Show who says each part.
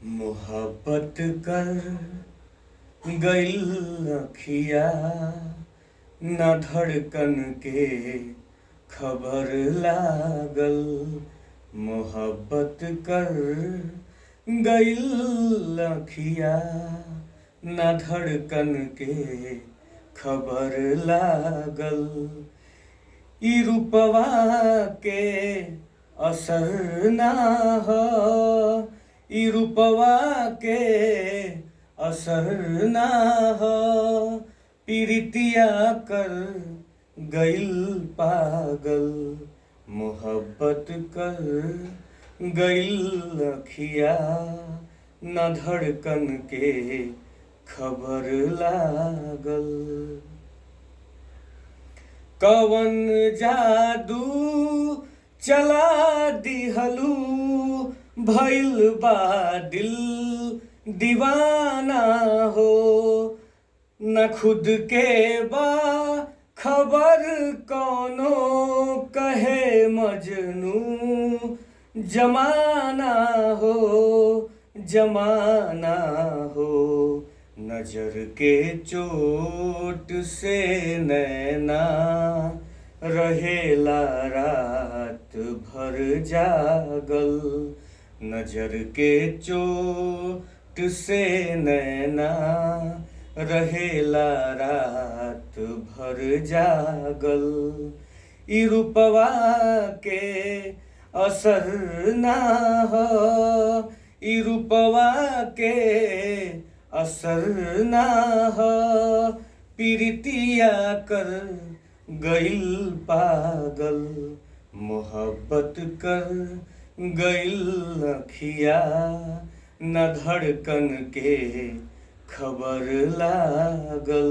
Speaker 1: मोहब्बत कर गइल अखिया न धड़कन के खबर लागल। मोहब्बत कर गइल अखिया न धड़कन के खबर लागल। ई रूपवा के असर ना ह, ई रूपवा के असर ना ह। पीरितिया कर गइल पागल, मोहब्बत कर गइल अखिया न धड़कन के खबर लागल। कवन जादू चला दिहलू भइल बा दिल दीवाना हो। न खुद के बा खबर कौनो कहे मजनू जमाना हो, जमाना हो। नजर के चोट से नैना रहेला रात भर जागल। नजर के चोट से नैना रहेला रात भर जागल। ई रूपवा के असर ना ह, ई रूपवा के असर ना ह। पीरितिया कर गइल पागल, मोहब्बत कर गइल अखिया न धड़कन के खबर लागल।